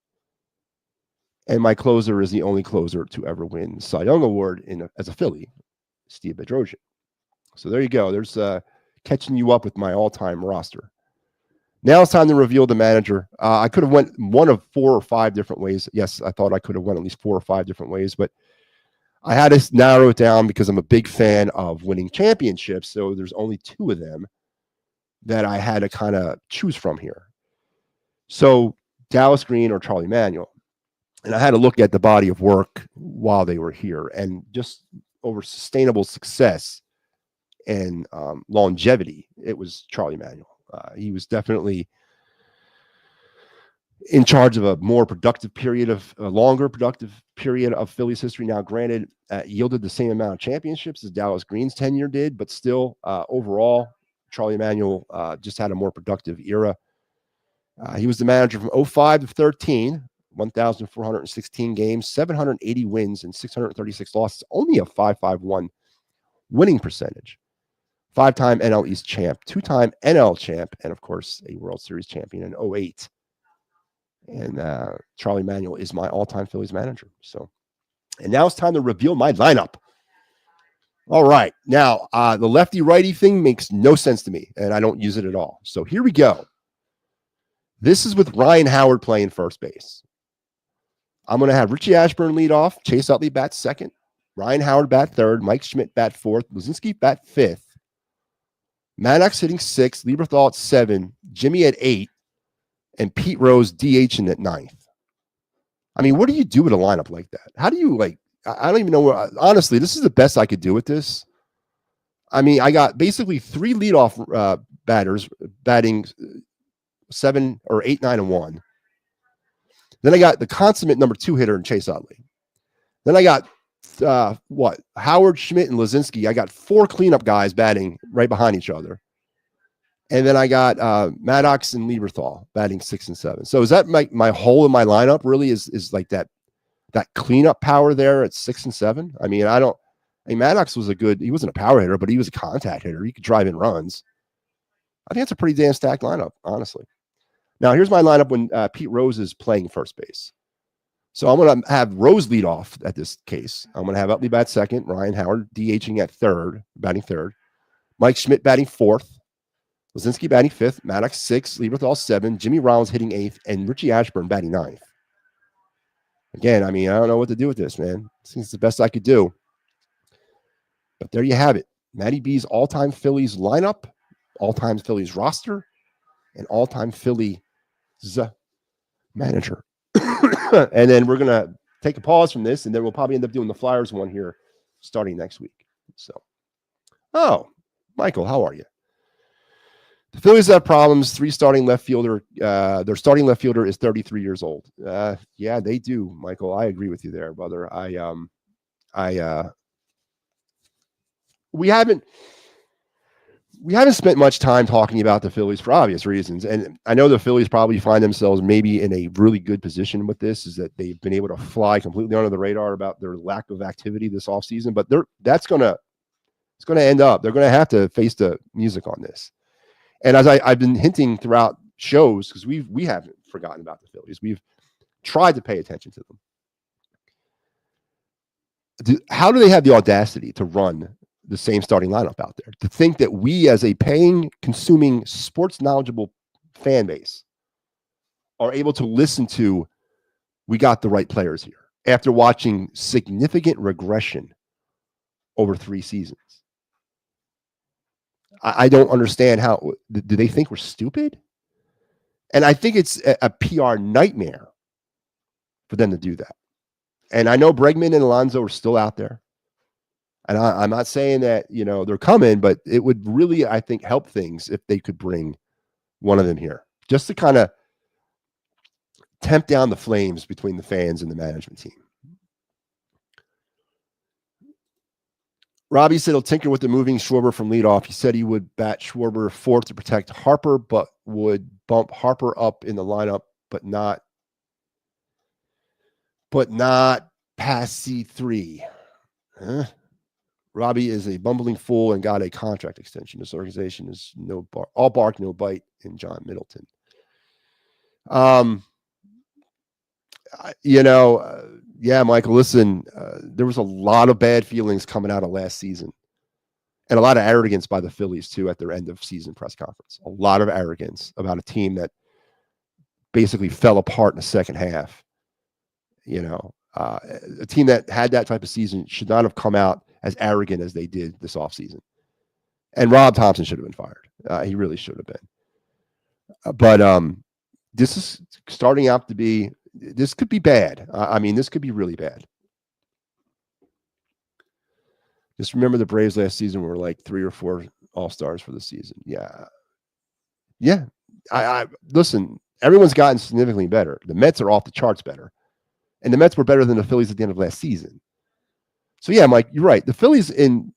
S2: And my closer is the only closer to ever win Cy Young Award as a Philly, Steve Bedrosian. So there you go. There's catching you up with my all-time roster. Now it's time to reveal the manager. I could have went one of 4 or 5 different ways. Yes, I thought I could have went at least 4 or 5 different ways, but I had to narrow it down because I'm a big fan of winning championships. So there's only 2 of them that I had to kind of choose from here. So Dallas Green or Charlie Manuel. And I had to look at the body of work while they were here, and just over sustainable success and longevity, it was Charlie Manuel. He was definitely in charge of a longer productive period of Phillies history. Now, granted, yielded the same amount of championships as Dallas Green's tenure did, but still, overall, Charlie Manuel just had a more productive era. He was the manager from 05 to 13. 1,416 games, 780 wins, and 636 losses. Only a 5.51 winning percentage. 5-time NL East champ, 2-time NL champ, and of course, a World Series champion in 08. And Charlie Manuel is my all-time Phillies manager. So, and now it's time to reveal my lineup. All right. Now, the lefty-righty thing makes no sense to me, and I don't use it at all. So here we go. This is with Ryan Howard playing first base. I'm going to have Richie Ashburn lead off, Chase Utley bat second, Ryan Howard bat third, Mike Schmidt bat fourth, Luzinski bat fifth, Maddox hitting 6, Lieberthal at 7, Jimmy at 8, and Pete Rose DHing at 9th. I mean, what do you do with a lineup like that? How do you, I don't even know where, honestly, this is the best I could do with this. I mean, I got basically 3 leadoff batters batting 7 or 8, 9, and 1. Then I got the consummate number 2 hitter in Chase Utley. Then I got Howard, Schmidt, and Luzinski. I got 4 cleanup guys batting right behind each other. And then I got Maddox and Lieberthal batting 6 and 7. So is that my hole in my lineup really is like that cleanup power there at 6 and 7? I mean, Maddox was he wasn't a power hitter, but he was a contact hitter. He could drive in runs. I think it's a pretty damn stacked lineup, honestly. Now, here's my lineup when Pete Rose is playing first base. So I'm going to have Rose lead off at this case. I'm going to have Utley bat second, Ryan Howard DHing at batting third, Mike Schmidt batting 4th, Luzinski batting 5th, Maddox 6th, Lieberthal 7, Jimmy Rollins hitting 8th, and Richie Ashburn batting 9th. Again, I mean, I don't know what to do with this, man. This is the best I could do. But there you have it. MattyB's all-time Phillies lineup, all-time Phillies roster, and all-time Phillies manager. And then we're going to take a pause from this, and then we'll probably end up doing the Flyers one here starting next week. So, Michael, how are you? The Phillies have problems. 3 starting left fielder. Their starting left fielder is 33 years old. Yeah, they do, Michael. I agree with you there, brother. We haven't spent much time talking about the Phillies for obvious reasons. And I know the Phillies probably find themselves maybe in a really good position with this, is that they've been able to fly completely under the radar about their lack of activity this offseason. But it's going to end up, they're going to have to face the music on this. And as I've been hinting throughout shows, because we haven't forgotten about the Phillies. We've tried to pay attention to them. How do they have the audacity to run the same starting lineup out there? To think that we, as a paying, consuming, sports knowledgeable fan base, are able to listen to, we got the right players here, after watching significant regression over 3 seasons. I don't understand how. Do they think we're stupid? And I think it's a PR nightmare for them to do that. And I know Bregman and Alonso are still out there. And I'm not saying that, they're coming, but it would really, I think, help things if they could bring one of them here just to kind of temp down the flames between the fans and the management team. Robbie said he'll tinker with the moving Schwarber from leadoff. He said he would bat Schwarber fourth to protect Harper, but would bump Harper up in the lineup, but not past C3. Huh? Robbie is a bumbling fool and got a contract extension. This organization is all bark, no bite in John Middleton. Yeah, Michael, listen, there was a lot of bad feelings coming out of last season and a lot of arrogance by the Phillies too at their end of season press conference. A lot of arrogance about a team that basically fell apart in the second half. A team that had that type of season should not have come out as arrogant as they did this offseason. And Rob Thompson should have been fired. He really should have been. But this is starting out to be, this could be bad. This could be really bad. Just remember the Braves last season were like 3 or 4 all-stars for the season. Yeah. Yeah. I listen, everyone's gotten significantly better. The Mets are off the charts better. And the Mets were better than the Phillies at the end of last season. So, yeah, Mike, you're right. The Phillies, in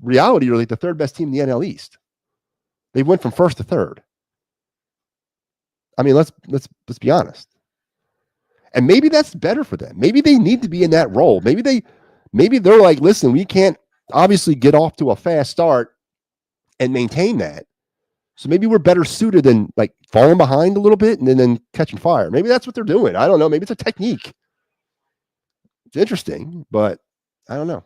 S2: reality, are like the third best team in the NL East. They went from first to third. Let's be honest. And maybe that's better for them. Maybe they need to be in that role. Maybe they're like, listen, we can't obviously get off to a fast start and maintain that. So maybe we're better suited than like falling behind a little bit and then catching fire. Maybe that's what they're doing. I don't know. Maybe it's a technique. It's interesting, but I don't know.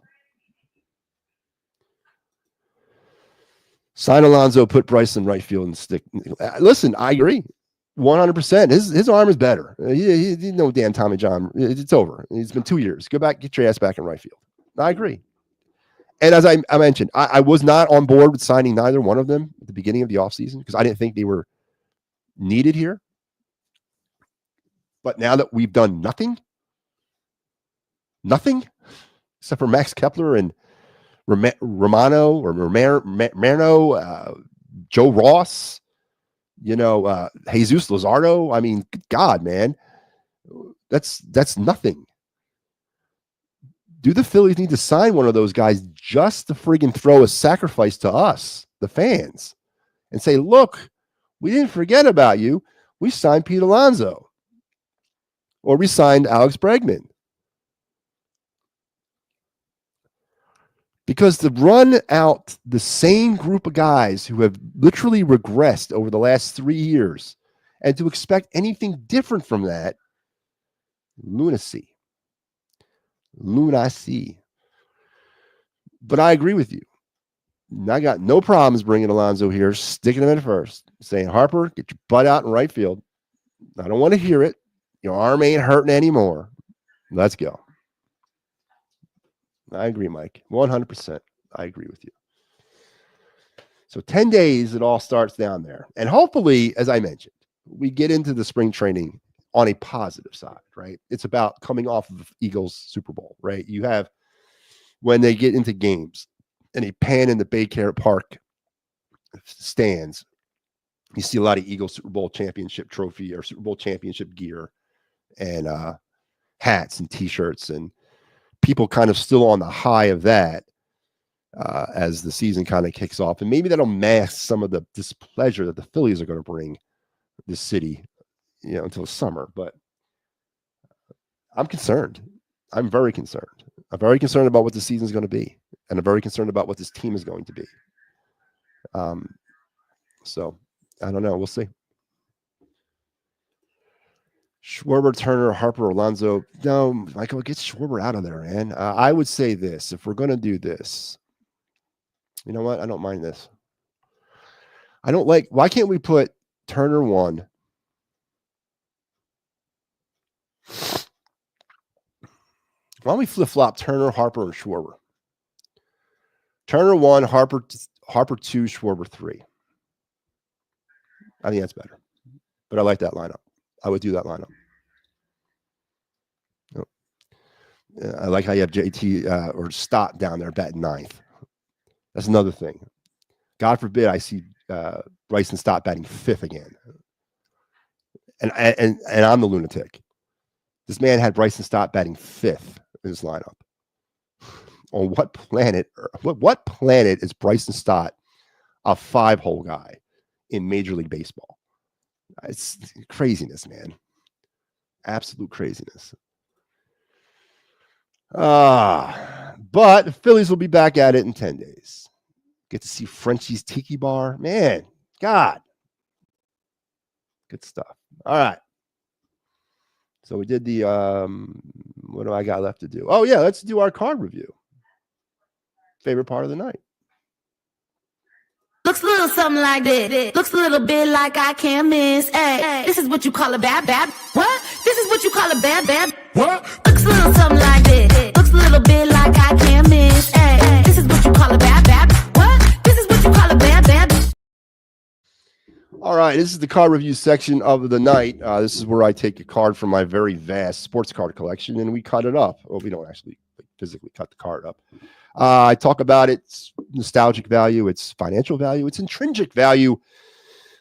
S2: Sign Alonso, put Bryce in right field and stick. Listen, I agree. 100%. His arm is better. He's no damn Tommy John. It's over. It's been 2 years. Go back, get your ass back in right field. I agree. And as I mentioned, I was not on board with signing neither one of them at the beginning of the offseason because I didn't think they were needed here. But now that we've done nothing, except for Max Kepler and Romano or Merno, Joe Ross, Jesus Luzardo. Good God, man, that's nothing. Do the Phillies need to sign one of those guys just to friggin' throw a sacrifice to us, the fans, and say, look, we didn't forget about you. We signed Pete Alonso. Or we signed Alex Bregman. Because to run out the same group of guys who have literally regressed over the last 3 years and to expect anything different from that, lunacy. But I agree with you. I got no problems bringing Alonso here, sticking him in first, saying, Harper, get your butt out in right field. I don't want to hear it. Your arm ain't hurting anymore. Let's go. I agree, Mike. 100%. I agree with you. So 10 days, it all starts down there. And hopefully, as I mentioned, we get into the spring training on a positive side, right? It's about coming off of Eagles Super Bowl, right? You have when they get into games and they pan in the Bay Carrot Park stands, you see a lot of Eagles Super Bowl championship trophy or Super Bowl championship gear and hats and T-shirts, and people kind of still on the high of that as the season kind of kicks off. And maybe that'll mask some of the displeasure that the Phillies are going to bring this city, until summer. But I'm concerned. I'm very concerned. I'm very concerned about what the season is going to be. And I'm very concerned about what this team is going to be. So I don't know. We'll see. Schwarber, Turner, Harper, Alonso. No, Michael, get Schwarber out of there, man. I would say this. If we're going to do this, you know what? I don't mind this. Why can't we put Turner 1? Why don't we flip-flop Turner, Harper, and Schwarber? Turner 1, Harper 2, Schwarber 3. I think that's better. But I like that lineup. I would do that lineup. I like how you have JT or Stott down there batting ninth. That's another thing. God forbid I see Bryson Stott batting fifth again. And I'm the lunatic. This man had Bryson Stott batting fifth in his lineup. On what planet? What planet is Bryson Stott a 5-hole guy in Major League Baseball? It's craziness, man. Absolute craziness. But the Phillies will be back at it in 10 days. Get to see Frenchie's Tiki Bar. Man, God. Good stuff. All right. So we did the, what do I got left to do? Oh, yeah, let's do our card review. Favorite part of the night.
S3: Looks a little something like this. Looks a little bit like I can't miss. Hey, this is what you call a bad. What? This is what you call a bad. What? Looks a little something like this. Looks a little bit like I can't miss. Hey, this is what you call a bad. What? This is what you call a bad.
S2: All right, this is the card review section of the night. This is where I take a card from my very vast sports card collection and we cut it up. Well, we don't actually physically cut the card up. I talk about its nostalgic value, its financial value, its intrinsic value,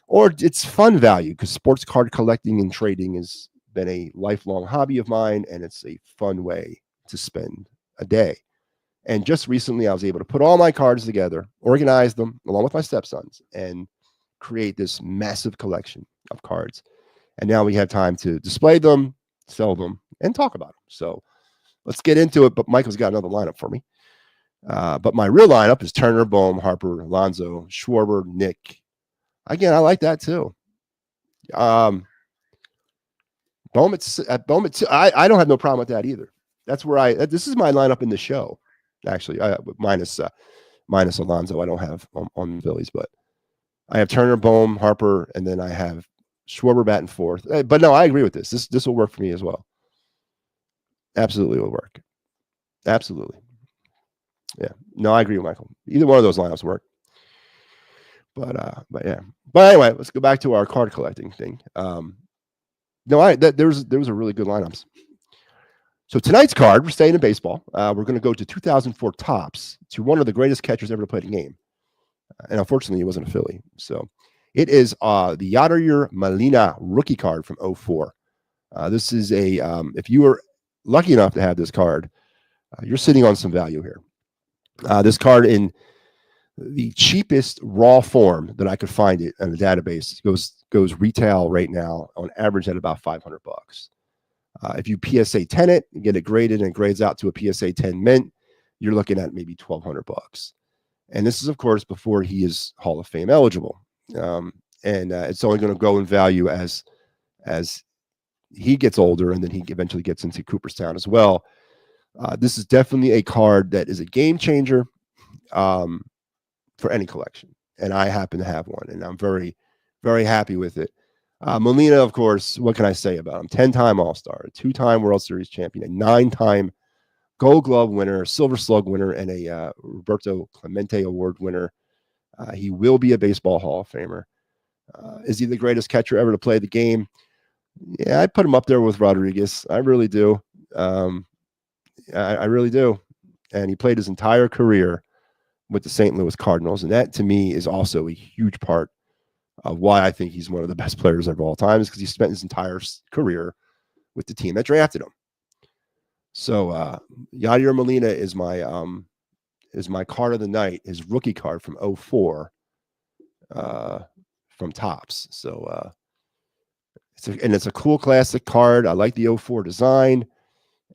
S2: or its fun value, because sports card collecting and trading has been a lifelong hobby of mine, and it's a fun way to spend a day. And just recently, I was able to put all my cards together, organize them along with my stepsons, and create this massive collection of cards. And now we have time to display them, sell them, and talk about them. So let's get into it. But Michael's got another lineup for me. But my real lineup is Turner, Bohm, Harper, Alonso, Schwarber, Nick. Again, I like that too. Bohm at two. I don't have no problem with that either. That's where this is my lineup in the show. Actually, minus Alonso. I don't have on the Phillies, but I have Turner, Bohm, Harper, and then I have Schwarber batting fourth. But no, I agree with this. This will work for me as well. Absolutely will work. Absolutely. Yeah, no, I agree with Michael. Either one of those lineups work. But yeah. But anyway, let's go back to our card collecting thing. There was a really good lineups. So tonight's card, we're staying in baseball. We're going to go to 2004 Topps, to one of the greatest catchers ever to play the game. And unfortunately, he wasn't a Philly. So it is the Yadier Molina rookie card from 04. This is if you were lucky enough to have this card, you're sitting on some value here. This card in the cheapest raw form that I could find it in the database goes retail right now on average at about $500. If you PSA 10 it, you get it graded and it grades out to a PSA 10 mint, you're looking at maybe $1,200. And this is, of course, before he is Hall of Fame eligible. And it's only going to grow in value as he gets older, and then he eventually gets into Cooperstown as well. This is definitely a card that is a game changer for any collection. And I happen to have one, and I'm very, very happy with it. Molina, of course, what can I say about him? 10-time All-Star, a 2-time World Series champion, a 9-time Gold Glove winner, Silver Slug winner, and a Roberto Clemente Award winner. He will be a Baseball Hall of Famer. Is he the greatest catcher ever to play the game? Yeah, I put him up there with Rodriguez. I really do. I really do. And he played his entire career with the St. Louis Cardinals. And that, to me, is also a huge part of why I think he's one of the best players of all time, is because he spent his entire career with the team that drafted him. So Yadier Molina is my card of the night, his rookie card from 04 from Topps. So it's a cool classic card. I like the 04 design.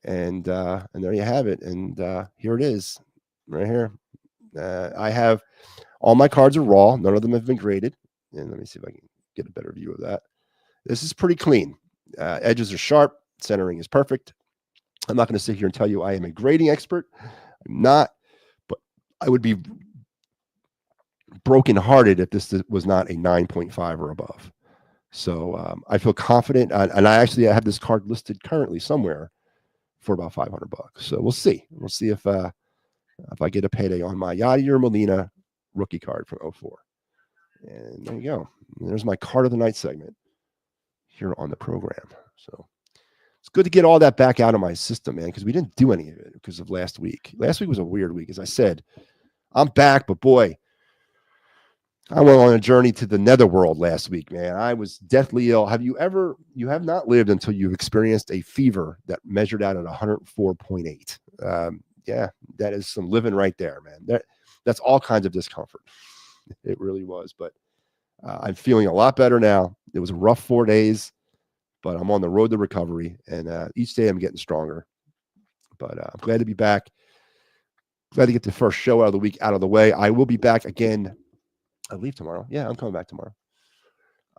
S2: And there you have it. And here it is, right here. I have all my cards are raw. None of them have been graded. And let me see if I can get a better view of that. This is pretty clean. Edges are sharp. Centering is perfect. I'm not going to sit here and tell you I am a grading expert. I'm not, but I would be brokenhearted if this was not a 9.5 or above. So I feel confident. And I have this card listed currently somewhere for about $500. So we'll see. We'll see if I get a payday on my Yadier Molina rookie card from 04. And there you go. There's my card of the night segment here on the program. So it's good to get all that back out of my system, man, because we didn't do any of it because of last week. Last week was a weird week. As I said, I'm back, but boy, I went on a journey to the netherworld last week, man. I was deathly ill. You have not lived until you've experienced a fever that measured out at 104.8. Yeah, that is some living right there, man. That's all kinds of discomfort. It really was, but I'm feeling a lot better now. It was a rough 4 days, but I'm on the road to recovery, and each day I'm getting stronger. But I'm glad to be back. Glad to get the first show out of the week out of the way. I will be back again. I leave tomorrow. Yeah, I'm coming back tomorrow.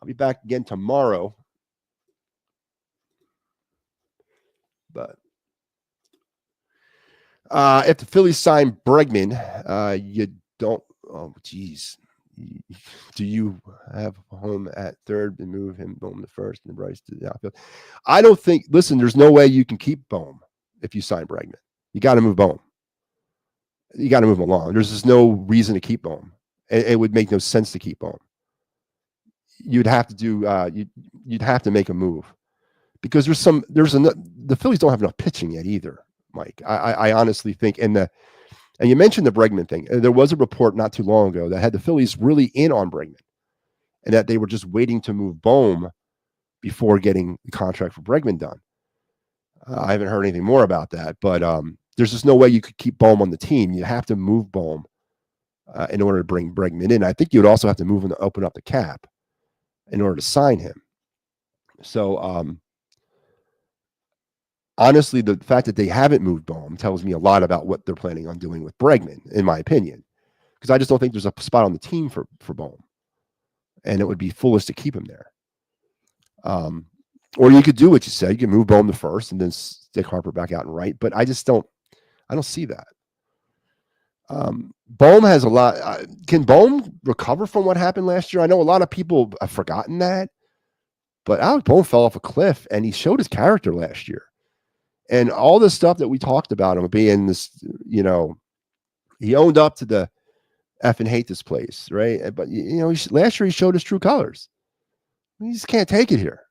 S2: I'll be back again tomorrow. But if the Phillies sign Bregman, you don't. Oh, geez. Do you have home at third and move him Bohm to first and Bryce to the outfield? I don't think. Listen, there's no way you can keep Bohm if you sign Bregman. You got to move Bohm. You got to move him along. There's just no reason to keep Bohm. It would make no sense to keep Bohm. You'd have to do. You'd have to make a move because the Phillies don't have enough pitching yet either, Mike. I honestly think, and you mentioned the Bregman thing. There was a report not too long ago that had the Phillies really in on Bregman, and that they were just waiting to move Bohm before getting the contract for Bregman done. I haven't heard anything more about that, but there's just no way you could keep Bohm on the team. You have to move Bohm in order to bring Bregman in. I think you would also have to move him to open up the cap in order to sign him. So honestly, the fact that they haven't moved Bohm tells me a lot about what they're planning on doing with Bregman, in my opinion, because I just don't think there's a spot on the team for Bohm, and it would be foolish to keep him there. Or you could do what you said. You can move Bohm to first and then stick Harper back out and right, but I don't see that. Bohm has a lot. Can Bohm recover from what happened last year? I know a lot of people have forgotten that, but Alex Bohm fell off a cliff, and he showed his character last year. And all this stuff that we talked about him being this, he owned up to the F and hate this place, right? But last year he showed his true colors. You just can't take it here.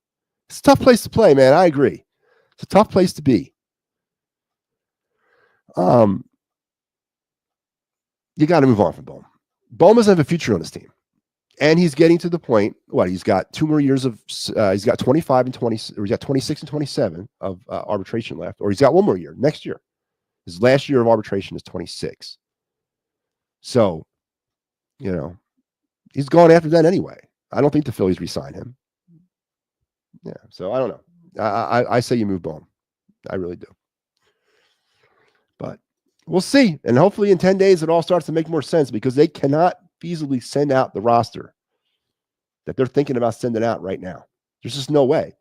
S2: It's a tough place to play, man. I agree. It's a tough place to be. You got to move on from Bohm. Bohm doesn't have a future on this team. And he's getting to the point, he's got 2 more years of, he's got 25 and 20, or he's got 26 and 27 of arbitration left, or he's got 1 more year next year. His last year of arbitration is 26. So, he's gone after that anyway. I don't think the Phillies re-sign him. Yeah, so I don't know. I say you move Bohm. I really do. But we'll see. And hopefully in 10 days, it all starts to make more sense because they cannot feasibly send out the roster that they're thinking about sending out right now. There's just no way.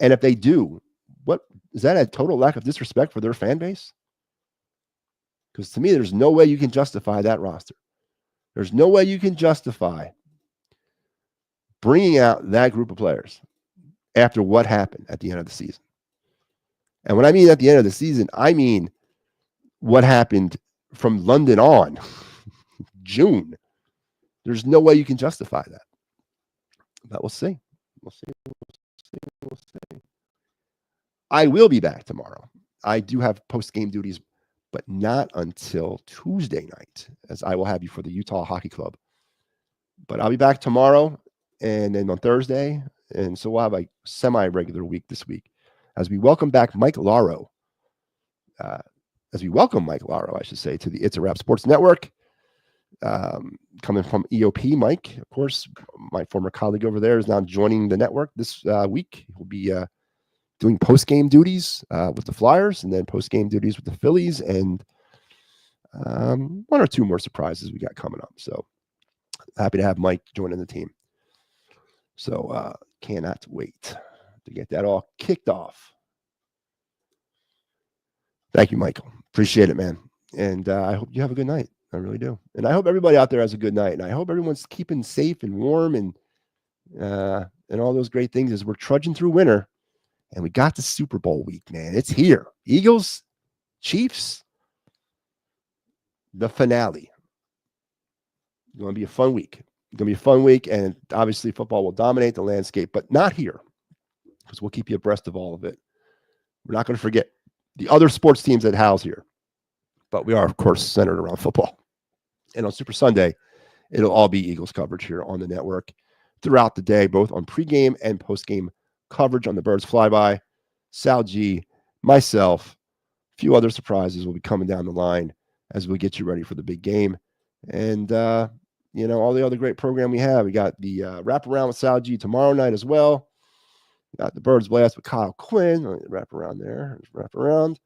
S2: And if they do, what is that a total lack of disrespect for their fan base? Because to me, there's no way you can justify that roster. There's no way you can justify bringing out that group of players after what happened at the end of the season. And when I mean at the end of the season, I mean what happened from London on, June. There's no way you can justify that. But we'll see. We'll see. I will be back tomorrow. I do have post-game duties, but not until Tuesday night, as I will have you for the Utah Hockey Club. But I'll be back tomorrow and then on Thursday. And so we'll have a semi-regular week this week as we welcome back Mike Laro. To the It's a Wrap Sports Network. Coming from EOP, Mike, of course, my former colleague over there is now joining the network this week. He'll be doing post-game duties with the Flyers and then post-game duties with the Phillies and 1 or 2 more surprises we got coming up. So happy to have Mike joining the team. So cannot wait to get that all kicked off. Thank you, Michael. Appreciate it, man. And I hope you have a good night. I really do. And I hope everybody out there has a good night. And I hope everyone's keeping safe and warm and all those great things as we're trudging through winter. And we got the Super Bowl week, man. It's here. Eagles, Chiefs, the finale. It's going to be a fun week. It's going to be a fun week. And obviously football will dominate the landscape, but not here because we'll keep you abreast of all of it We're not going to forget the other sports teams that house here. But we are, of course, centered around football. And on Super Sunday, it'll all be Eagles coverage here on the network throughout the day, both on pregame and postgame coverage on the Birds Flyby. Sal G, myself, a few other surprises will be coming down the line as we get you ready for the big game. And, all the other great program we have. We got the Wraparound with Sal G tomorrow night as well. We got the Birds Blast with Kyle Quinn. Wrap around there. Wrap around.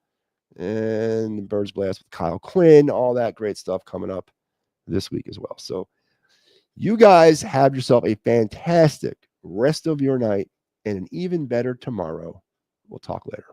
S2: And the Birds Blast with Kyle Quinn. All that great stuff coming up this week as well. So you guys have yourself a fantastic rest of your night and an even better tomorrow. We'll talk later.